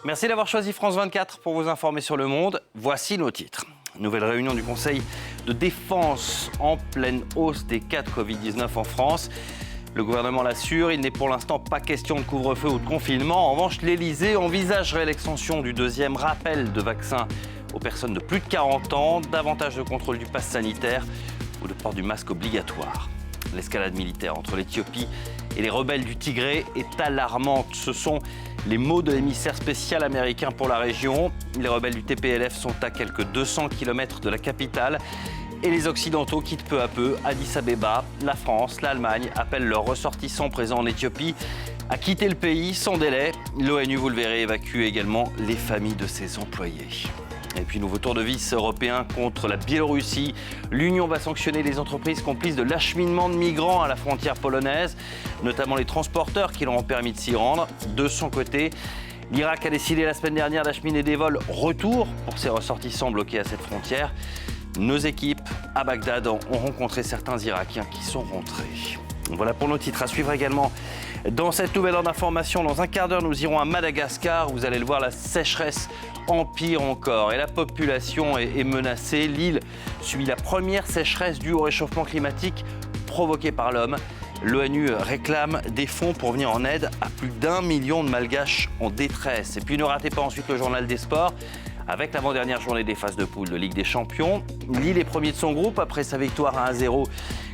Merci d'avoir choisi France 24 pour vous informer sur le monde. Voici nos titres. Nouvelle réunion du Conseil de défense en pleine hausse des cas de Covid-19 en France. Le gouvernement l'assure, il n'est pour l'instant pas question de couvre-feu ou de confinement. En revanche, l'Elysée envisagerait l'extension du deuxième rappel de vaccin aux personnes de plus de 40 ans, davantage de contrôle du pass sanitaire ou de port du masque obligatoire. L'escalade militaire entre l'Éthiopie et les rebelles du Tigré est alarmante. Ce sont les mots de l'émissaire spécial américain pour la région. Les rebelles du TPLF sont à quelques 200 km de la capitale. Et les Occidentaux quittent peu à peu Addis Abeba. La France, l'Allemagne appellent leurs ressortissants présents en Éthiopie à quitter le pays sans délai. L'ONU, vous le verrez, évacue également les familles de ses employés. Et puis, nouveau tour de vis européen contre la Biélorussie. L'Union va sanctionner les entreprises complices de l'acheminement de migrants à la frontière polonaise, notamment les transporteurs qui leur ont permis de s'y rendre. De son côté, l'Irak a décidé la semaine dernière d'acheminer des vols retour pour ses ressortissants bloqués à cette frontière. Nos équipes à Bagdad ont rencontré certains Irakiens qui sont rentrés. Voilà pour nos titres. À suivre également dans cette nouvelle heure d'information. Dans un quart d'heure, nous irons à Madagascar. Vous allez le voir, la sécheresse empire encore et la population est menacée. L'île subit la première sécheresse due au réchauffement climatique provoqué par l'homme. L'ONU réclame des fonds pour venir en aide à plus d'1 million de Malgaches en détresse. Et puis ne ratez pas ensuite le journal des sports avec l'avant-dernière journée des phases de poule de Ligue des Champions. Lille est premier de son groupe après sa victoire à 1-0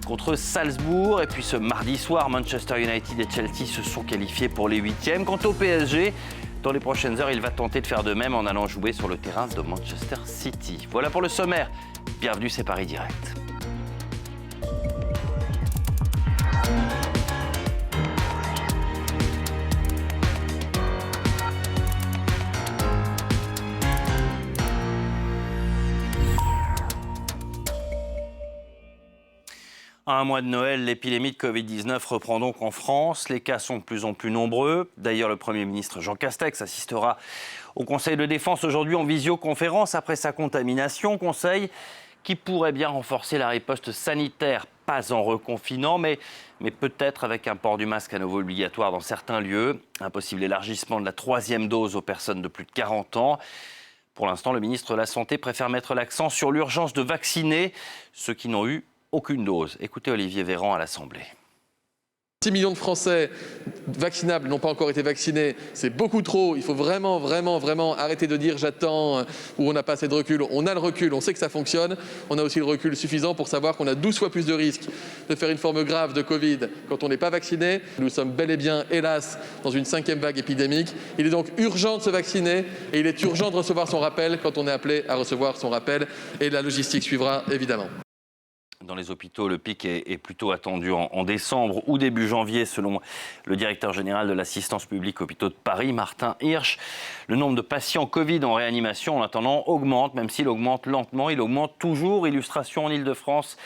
contre Salzbourg. Et puis ce mardi soir, Manchester United et Chelsea se sont qualifiés pour les huitièmes. Quant au PSG, dans les prochaines heures, il va tenter de faire de même en allant jouer sur le terrain de Manchester City. Voilà pour le sommaire. Bienvenue, c'est Paris Direct. À un mois de Noël, l'épidémie de Covid-19 reprend donc en France. Les cas sont de plus en plus nombreux. D'ailleurs, le Premier ministre Jean Castex assistera au Conseil de défense aujourd'hui en visioconférence après sa contamination. Conseil qui pourrait bien renforcer la riposte sanitaire, pas en reconfinant, mais peut-être avec un port du masque à nouveau obligatoire dans certains lieux. Un possible élargissement de la 3e dose aux personnes de plus de 40 ans. Pour l'instant, le ministre de la Santé préfère mettre l'accent sur l'urgence de vacciner ceux qui n'ont eu aucune dose. Écoutez Olivier Véran à l'Assemblée. 6 millions de Français vaccinables n'ont pas encore été vaccinés, c'est beaucoup trop. Il faut vraiment arrêter de dire j'attends ou on n'a pas assez de recul. On a le recul, on sait que ça fonctionne. On a aussi le recul suffisant pour savoir qu'on a 12 fois plus de risques de faire une forme grave de Covid quand on n'est pas vacciné. Nous sommes bel et bien, hélas, dans une 5e vague épidémique. Il est donc urgent de se vacciner et il est urgent de recevoir son rappel quand on est appelé à recevoir son rappel. Et la logistique suivra évidemment. Dans les hôpitaux, le pic est plutôt attendu en décembre ou début janvier, selon le directeur général de l'assistance publique hôpitaux de Paris, Martin Hirsch. Le nombre de patients Covid en réanimation, en attendant, augmente, même s'il augmente lentement. Il augmente toujours. Illustration en Ile-de-France,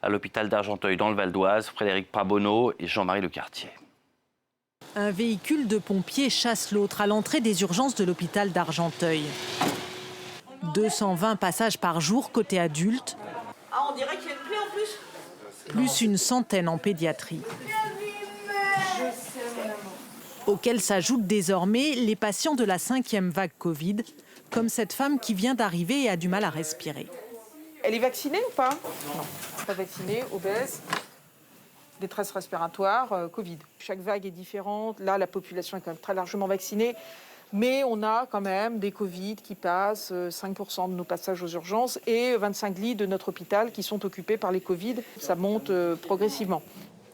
à l'hôpital d'Argenteuil, dans le Val d'Oise, Frédéric Prabonneau et Jean-Marie Lecartier. Un véhicule de pompiers chasse l'autre à l'entrée des urgences de l'hôpital d'Argenteuil. 220 passages par jour côté adulte. Ah, on dirait qu'il y a une clé en plus. Plus une centaine en pédiatrie. Auxquels s'ajoutent désormais les patients de la 5e vague Covid, comme cette femme qui vient d'arriver et a du mal à respirer. Elle est vaccinée ou pas? Non, pas vaccinée, obèse, détresse respiratoire, Covid. Chaque vague est différente. Là, la population est quand même très largement vaccinée. Mais on a quand même des Covid qui passent, 5% de nos passages aux urgences et 25 lits de notre hôpital qui sont occupés par les Covid. Ça monte progressivement.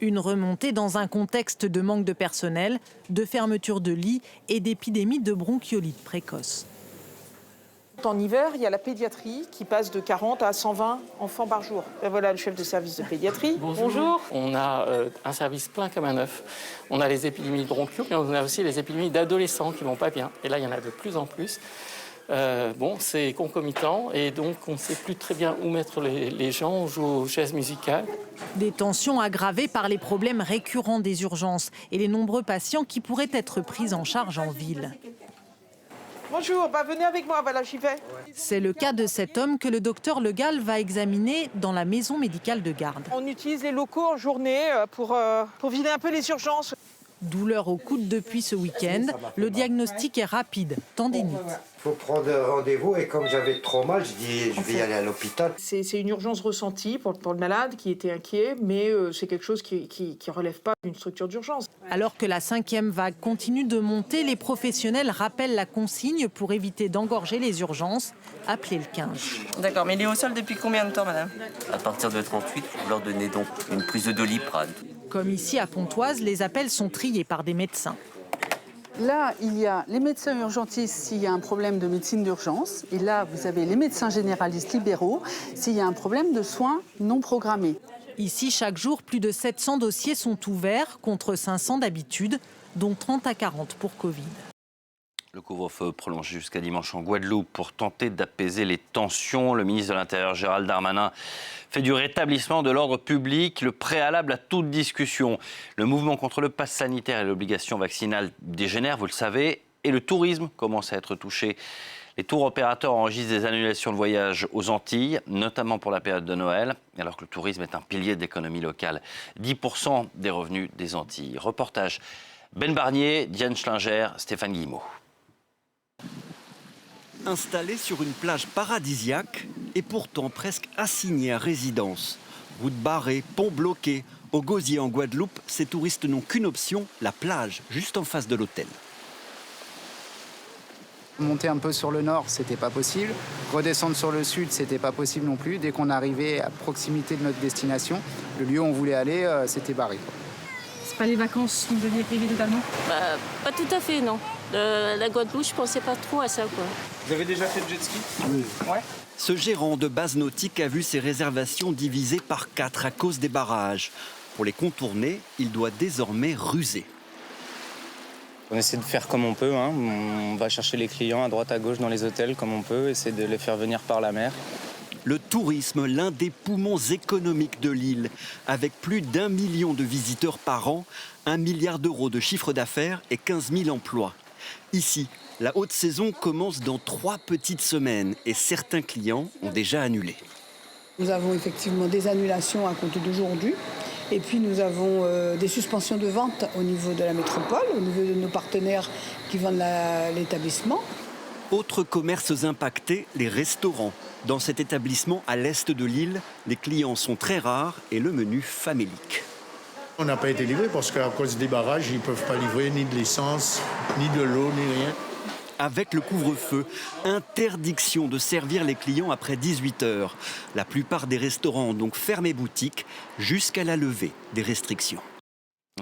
Une remontée dans un contexte de manque de personnel, de fermeture de lits et d'épidémie de bronchiolite précoce. En hiver, il y a la pédiatrie qui passe de 40 à 120 enfants par jour. Et voilà le chef de service de pédiatrie. Bonjour. On a un service plein comme un œuf. On a les épidémies de bronchios, mais on a aussi les épidémies d'adolescents qui vont pas bien. Et là, il y en a de plus en plus. C'est concomitant et donc on ne sait plus très bien où mettre les gens. On joue aux chaises musicales. Des tensions aggravées par les problèmes récurrents des urgences et les nombreux patients qui pourraient être pris en charge en ville. Bonjour, venez avec moi, voilà, j'y vais. C'est le cas de cet homme que le docteur Le Gall va examiner dans la maison médicale de garde. On utilise les locaux en journée pour vider un peu les urgences. Douleur au coude depuis ce week-end. Le diagnostic est rapide, tendinite. Il faut prendre rendez-vous et comme j'avais trop mal, je dis je vais y aller à l'hôpital. C'est une urgence ressentie pour le malade qui était inquiet, mais c'est quelque chose qui ne relève pas d'une structure d'urgence. Alors que la 5e vague continue de monter, les professionnels rappellent la consigne pour éviter d'engorger les urgences. Appelez le 15. D'accord, mais il est au sol depuis combien de temps, madame? À partir de 38, vous leur donnez donc une prise de Doliprane. Comme ici à Pontoise, les appels sont triés par des médecins. Là, il y a les médecins urgentistes s'il y a un problème de médecine d'urgence. Et là, vous avez les médecins généralistes libéraux s'il y a un problème de soins non programmés. Ici, chaque jour, plus de 700 dossiers sont ouverts contre 500 d'habitude, dont 30 à 40 pour Covid. Le couvre-feu prolongé jusqu'à dimanche en Guadeloupe pour tenter d'apaiser les tensions. Le ministre de l'Intérieur, Gérald Darmanin, fait du rétablissement de l'ordre public le préalable à toute discussion. Le mouvement contre le pass sanitaire et l'obligation vaccinale dégénère, vous le savez, et le tourisme commence à être touché. Les tours opérateurs enregistrent des annulations de voyages aux Antilles, notamment pour la période de Noël, alors que le tourisme est un pilier de l'économie locale. 10% des revenus des Antilles. Reportage Ben Barnier, Diane Schlinger, Stéphane Guillemot. Installé sur une plage paradisiaque et pourtant presque assigné à résidence. Routes barrées, ponts bloqués. Au Gosier en Guadeloupe, ces touristes n'ont qu'une option, la plage, juste en face de l'hôtel. Monter un peu sur le nord, c'était pas possible. Redescendre sur le sud, c'était pas possible non plus. Dès qu'on arrivait à proximité de notre destination, le lieu où on voulait aller, c'était barré. C'est pas les vacances que vous aviez prévues totalement? Pas tout à fait, non. La Guadeloupe, je pensais pas trop à ça, quoi. Vous avez déjà fait de jet ski? Oui. Ouais. Ce gérant de base nautique a vu ses réservations divisées par 4 à cause des barrages. Pour les contourner, il doit désormais ruser. On essaie de faire comme on peut. On va chercher les clients à droite, à gauche dans les hôtels comme on peut, essayer de les faire venir par la mer. Le tourisme, l'un des poumons économiques de l'île, avec plus d'1 million de visiteurs par an, 1 milliard d'euros de chiffre d'affaires et 15 000 emplois. Ici, la haute saison commence dans 3 petites semaines et certains clients ont déjà annulé. Nous avons effectivement des annulations à compter d'aujourd'hui. Et puis nous avons des suspensions de vente au niveau de la métropole, au niveau de nos partenaires qui vendent l'établissement. Autres commerces impactés, les restaurants. Dans cet établissement à l'est de l'île, les clients sont très rares et le menu famélique. On n'a pas été livré parce qu'à cause des barrages, ils ne peuvent pas livrer ni de l'essence, ni de l'eau, ni rien. Avec le couvre-feu, interdiction de servir les clients après 18 heures. La plupart des restaurants ont donc fermé boutique jusqu'à la levée des restrictions.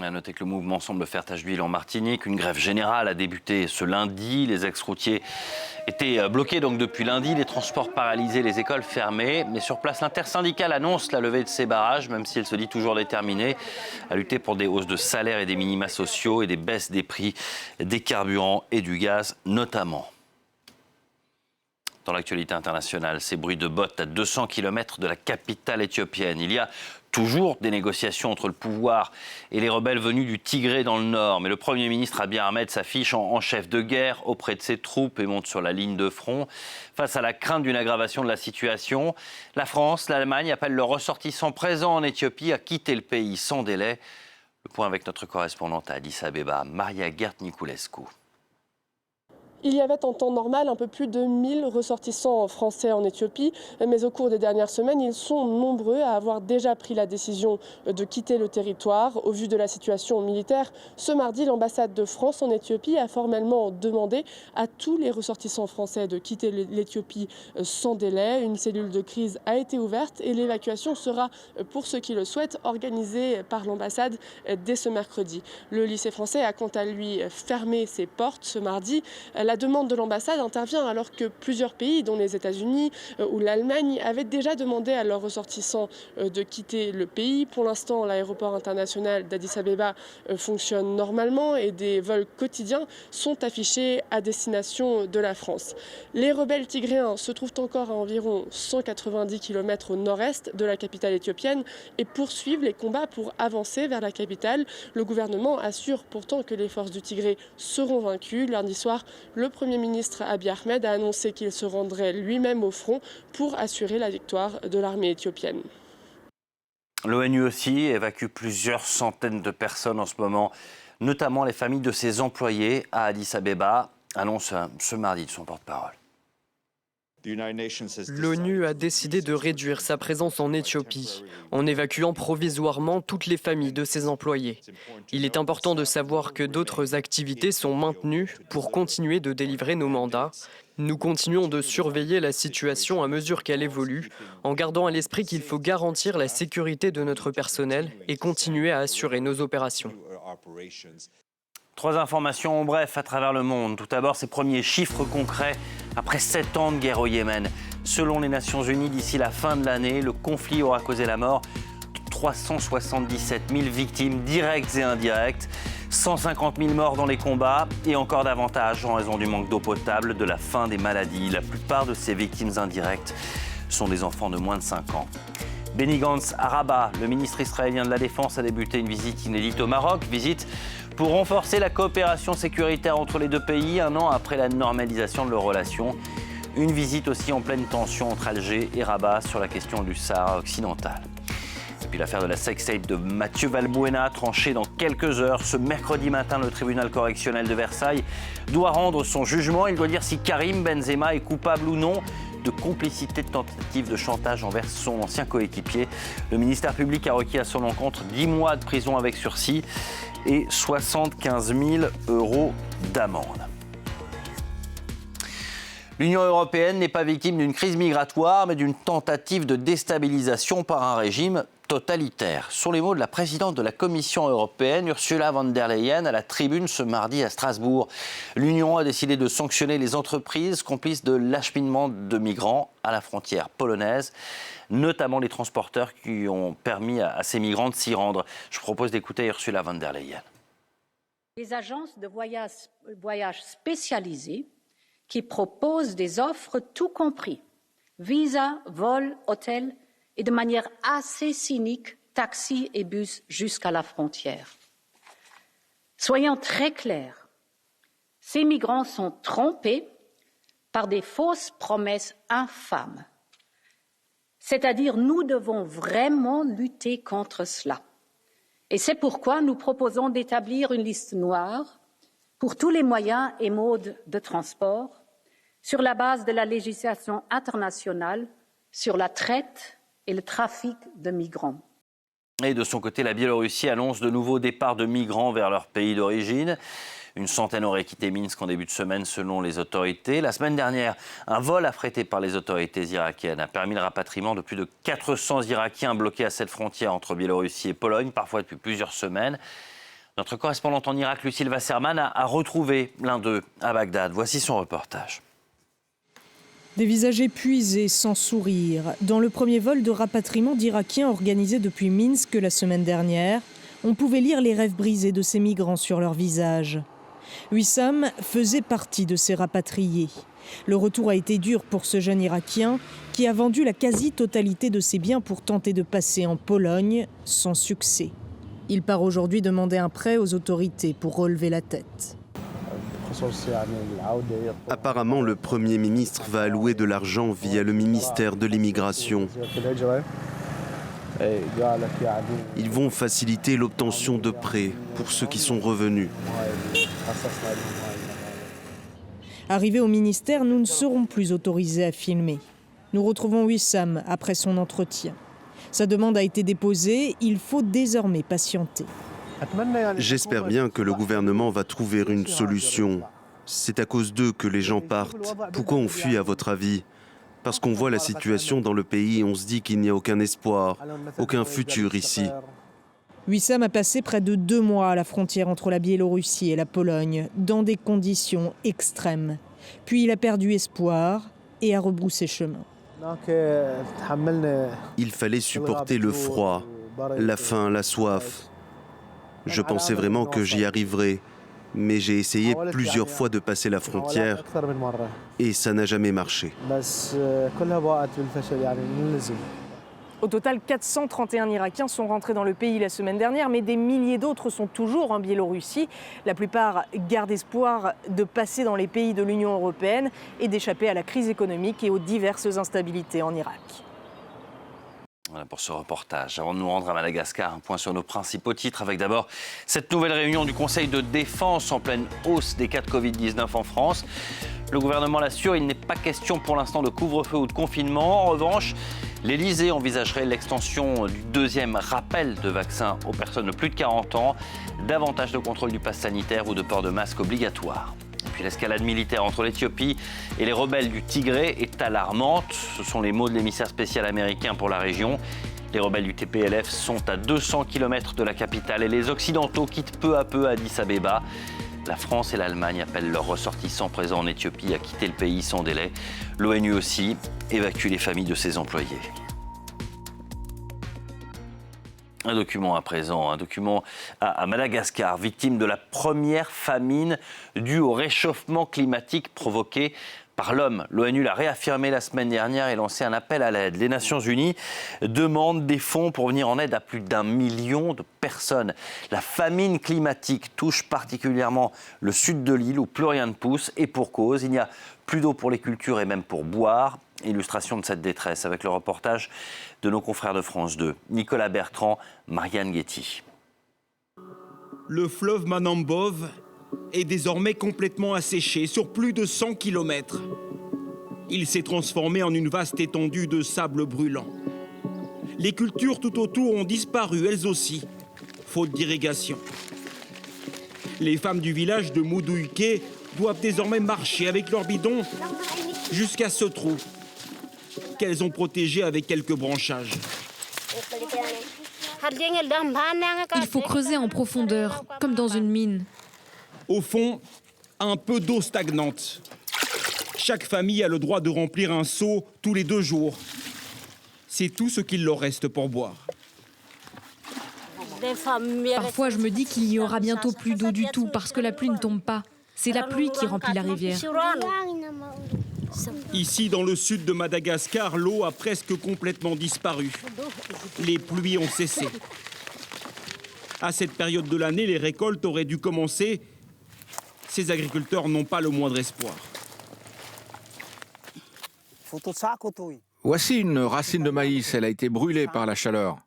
À noter que le mouvement semble faire tache d'huile en Martinique. Une grève générale a débuté ce lundi. Les ex-routiers étaient bloqués donc depuis lundi. Les transports paralysés, les écoles fermées. Mais sur place, l'intersyndicale annonce la levée de ces barrages, même si elle se dit toujours déterminée à lutter pour des hausses de salaires et des minima sociaux et des baisses des prix des carburants et du gaz notamment. Dans l'actualité internationale, ces bruits de bottes à 200 km de la capitale éthiopienne. Il y a toujours des négociations entre le pouvoir et les rebelles venus du Tigré dans le nord. Mais le Premier ministre Abiy Ahmed s'affiche en chef de guerre auprès de ses troupes et monte sur la ligne de front. Face à la crainte d'une aggravation de la situation, la France, l'Allemagne appellent leurs ressortissants présents en Éthiopie à quitter le pays sans délai. Le point avec notre correspondante à Addis Abeba, Maria Gert-Niculescu. Il y avait en temps normal un peu plus de 1000 ressortissants français en Éthiopie, mais au cours des dernières semaines, ils sont nombreux à avoir déjà pris la décision de quitter le territoire. Au vu de la situation militaire, ce mardi, l'ambassade de France en Éthiopie a formellement demandé à tous les ressortissants français de quitter l'Éthiopie sans délai. Une cellule de crise a été ouverte et l'évacuation sera, pour ceux qui le souhaitent, organisée par l'ambassade dès ce mercredi. Le lycée français a quant à lui fermé ses portes ce mardi. La demande de l'ambassade intervient alors que plusieurs pays, dont les États-Unis ou l'Allemagne, avaient déjà demandé à leurs ressortissants de quitter le pays. Pour l'instant, l'aéroport international d'Addis Abeba fonctionne normalement et des vols quotidiens sont affichés à destination de la France. Les rebelles tigréens se trouvent encore à environ 190 km au nord-est de la capitale éthiopienne et poursuivent les combats pour avancer vers la capitale. Le gouvernement assure pourtant que les forces du Tigré seront vaincues. Lundi soir, le Premier ministre Abiy Ahmed a annoncé qu'il se rendrait lui-même au front pour assurer la victoire de l'armée éthiopienne. L'ONU aussi évacue plusieurs centaines de personnes en ce moment notamment les familles de ses employés à Addis Abeba, annonce ce mardi de son porte-parole. L'ONU a décidé de réduire sa présence en Éthiopie, en évacuant provisoirement toutes les familles de ses employés. Il est important de savoir que d'autres activités sont maintenues pour continuer de délivrer nos mandats. Nous continuons de surveiller la situation à mesure qu'elle évolue, en gardant à l'esprit qu'il faut garantir la sécurité de notre personnel et continuer à assurer nos opérations. 3 informations en bref à travers le monde. Tout d'abord, ces premiers chiffres concrets après 7 ans de guerre au Yémen. Selon les Nations Unies, d'ici la fin de l'année, le conflit aura causé la mort de 377 000 victimes directes et indirectes, 150 000 morts dans les combats et encore davantage en raison du manque d'eau potable, de la faim, des maladies. La plupart de ces victimes indirectes sont des enfants de moins de 5 ans. Benny Gantz à Rabat, le ministre israélien de la Défense, a débuté une visite inédite au Maroc. Visite pour renforcer la coopération sécuritaire entre les deux pays, 1 an après la normalisation de leurs relations. Une visite aussi en pleine tension entre Alger et Rabat sur la question du Sahara occidental. Et puis l'affaire de la sextape de Mathieu Valbuena, tranchée dans quelques heures. Ce mercredi matin, le tribunal correctionnel de Versailles doit rendre son jugement. Il doit dire si Karim Benzema est coupable ou non de complicité de tentative de chantage envers son ancien coéquipier. Le ministère public a requis à son encontre 10 mois de prison avec sursis et 75 000 € d'amende. L'Union européenne n'est pas victime d'une crise migratoire, mais d'une tentative de déstabilisation par un régime totalitaire. Ce sont les mots de la présidente de la Commission européenne, Ursula von der Leyen, à la tribune ce mardi à Strasbourg. L'Union a décidé de sanctionner les entreprises complices de l'acheminement de migrants à la frontière polonaise, notamment les transporteurs qui ont permis à ces migrants de s'y rendre. Je propose d'écouter Ursula von der Leyen. Les agences de voyage spécialisées qui proposent des offres tout compris, visa, vol, hôtel, et de manière assez cynique, taxi et bus jusqu'à la frontière. Soyons très clairs, ces migrants sont trompés par des fausses promesses infâmes. C'est-à-dire, nous devons vraiment lutter contre cela. Et c'est pourquoi nous proposons d'établir une liste noire pour tous les moyens et modes de transport sur la base de la législation internationale sur la traite et le trafic de migrants. Et de son côté, la Biélorussie annonce de nouveaux départs de migrants vers leur pays d'origine. Une centaine aurait quitté Minsk en début de semaine selon les autorités. La semaine dernière, un vol affrété par les autorités irakiennes a permis le rapatriement de plus de 400 Irakiens bloqués à cette frontière entre Biélorussie et Pologne, parfois depuis plusieurs semaines. Notre correspondante en Irak, Lucille Wasserman, a retrouvé l'un d'eux à Bagdad. Voici son reportage. Des visages épuisés, sans sourire. Dans le premier vol de rapatriement d'Irakiens organisé depuis Minsk la semaine dernière, on pouvait lire les rêves brisés de ces migrants sur leurs visages. Wissam faisait partie de ces rapatriés. Le retour a été dur pour ce jeune Irakien qui a vendu la quasi-totalité de ses biens pour tenter de passer en Pologne sans succès. Il part aujourd'hui demander un prêt aux autorités pour relever la tête. Apparemment, le Premier ministre va allouer de l'argent via le ministère de l'Immigration. Ils vont faciliter l'obtention de prêts pour ceux qui sont revenus. Arrivés au ministère, nous ne serons plus autorisés à filmer. Nous retrouvons Wissam après son entretien. Sa demande a été déposée, il faut désormais patienter. J'espère bien que le gouvernement va trouver une solution. C'est à cause d'eux que les gens partent. Pourquoi on fuit à votre avis ? Parce qu'on voit la situation dans le pays et on se dit qu'il n'y a aucun espoir, aucun futur ici. Wissam a passé près de 2 mois à la frontière entre la Biélorussie et la Pologne, dans des conditions extrêmes. Puis il a perdu espoir et a rebroussé chemin. Il fallait supporter le froid, la faim, la soif. Je pensais vraiment que j'y arriverais, mais j'ai essayé plusieurs fois de passer la frontière et ça n'a jamais marché. Au total, 431 Irakiens sont rentrés dans le pays la semaine dernière, mais des milliers d'autres sont toujours en Biélorussie. La plupart gardent espoir de passer dans les pays de l'Union européenne et d'échapper à la crise économique et aux diverses instabilités en Irak. Voilà pour ce reportage. Avant de nous rendre à Madagascar, un point sur nos principaux titres, avec d'abord cette nouvelle réunion du Conseil de défense en pleine hausse des cas de Covid-19 en France. Le gouvernement l'assure, il n'est pas question pour l'instant de couvre-feu ou de confinement. En revanche, l'Elysée envisagerait l'extension du deuxième rappel de vaccins aux personnes de plus de 40 ans, davantage de contrôle du pass sanitaire ou de port de masque obligatoire. Et puis l'escalade militaire entre l'Éthiopie et les rebelles du Tigré est alarmante. Ce sont les mots de l'émissaire spécial américain pour la région. Les rebelles du TPLF sont à 200 km de la capitale et les Occidentaux quittent peu à peu Addis Abeba. La France et l'Allemagne appellent leurs ressortissants présents en Éthiopie à quitter le pays sans délai. L'ONU aussi évacue les familles de ses employés. Un document à présent, un document à Madagascar, victime de la première famine due au réchauffement climatique provoqué par l'homme. L'ONU l'a réaffirmé la semaine dernière et lancé un appel à l'aide. Les Nations Unies demandent des fonds pour venir en aide à plus d'1 million de personnes. La famine climatique touche particulièrement le sud de l'île où plus rien ne pousse et pour cause. Il n'y a plus d'eau pour les cultures et même pour boire. Illustration de cette détresse avec le reportage de nos confrères de France 2. Nicolas Bertrand, Marianne Guetti. Le fleuve Manambov est désormais complètement asséché sur plus de 100 km. Il s'est transformé en une vaste étendue de sable brûlant. Les cultures tout autour ont disparu, elles aussi, faute d'irrigation. Les femmes du village de Moudouike doivent désormais marcher avec leurs bidons jusqu'à ce trou qu'elles ont protégé avec quelques branchages. Il faut creuser en profondeur, comme dans une mine. Au fond, un peu d'eau stagnante. Chaque famille a le droit de remplir un seau tous les 2 jours. C'est tout ce qu'il leur reste pour boire. Parfois, je me dis qu'il n'y aura bientôt plus d'eau du tout parce que la pluie ne tombe pas. C'est la pluie qui remplit la rivière. Ici, dans le sud de Madagascar, l'eau a presque complètement disparu. Les pluies ont cessé. À cette période de l'année, les récoltes auraient dû commencer. Ces agriculteurs n'ont pas le moindre espoir. Voici une racine de maïs, elle a été brûlée par la chaleur.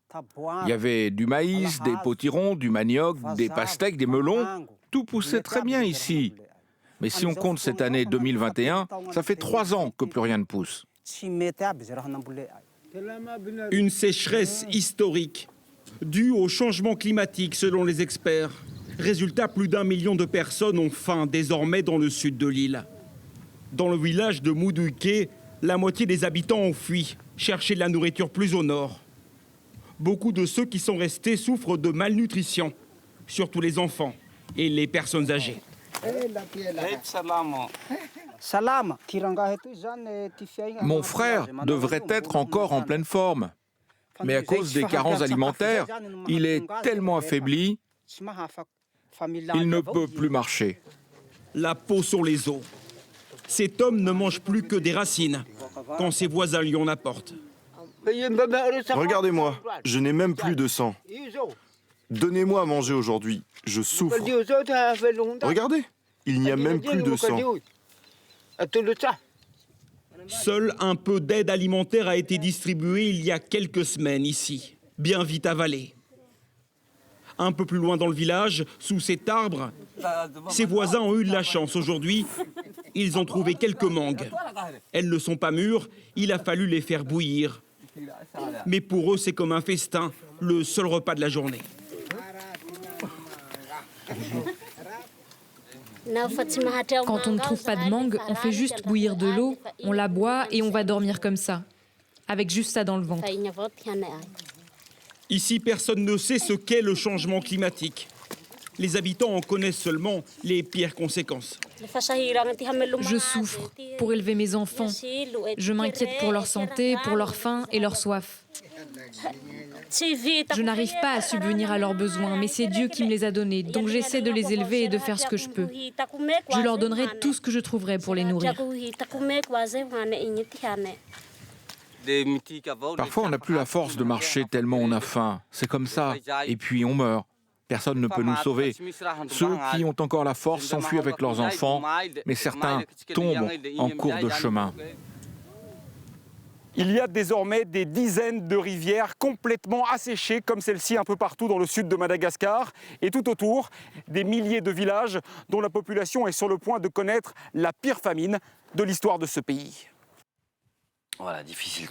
Il y avait du maïs, des potirons, du manioc, des pastèques, des melons. Tout poussait très bien ici. Mais si on compte cette année 2021, ça fait 3 ans que plus rien ne pousse. Une sécheresse historique, due au changement climatique selon les experts. Résultat, plus d'1 million de personnes ont faim désormais dans le sud de l'île. Dans le village de Moudouike, la moitié des habitants ont fui, chercher de la nourriture plus au nord. Beaucoup de ceux qui sont restés souffrent de malnutrition, surtout les enfants et les personnes âgées. Mon frère devrait être encore en pleine forme. Mais à cause des carences alimentaires, il est tellement affaibli, il ne peut plus marcher. La peau sur les os. Cet homme ne mange plus que des racines quand ses voisins lui en apportent. Regardez-moi, je n'ai même plus de sang. Donnez-moi à manger aujourd'hui, je souffre. Regardez, il n'y a même plus de sang. Seul un peu d'aide alimentaire a été distribué il y a quelques semaines ici, bien vite avalé. Un peu plus loin dans le village, sous cet arbre, ses voisins ont eu de la chance aujourd'hui. Ils ont trouvé quelques mangues. Elles ne sont pas mûres, il a fallu les faire bouillir. Mais pour eux, c'est comme un festin, le seul repas de la journée. Quand on ne trouve pas de mangue, on fait juste bouillir de l'eau, on la boit et on va dormir comme ça, avec juste ça dans le ventre. Ici, personne ne sait ce qu'est le changement climatique. Les habitants en connaissent seulement les pires conséquences. Je souffre pour élever mes enfants. Je m'inquiète pour leur santé, pour leur faim et leur soif. Je n'arrive pas à subvenir à leurs besoins, mais c'est Dieu qui me les a donnés, donc j'essaie de les élever et de faire ce que je peux. Je leur donnerai tout ce que je trouverai pour les nourrir. Parfois, on n'a plus la force de marcher tellement on a faim. C'est comme ça. Et puis, on meurt. Personne ne peut nous sauver. Ceux qui ont encore la force s'enfuient avec leurs enfants, mais certains tombent en cours de chemin. Il y a désormais des dizaines de rivières complètement asséchées, comme celle-ci un peu partout dans le sud de Madagascar. Et tout autour, des milliers de villages dont la population est sur le point de connaître la pire famine de l'histoire de ce pays. Voilà, difficile.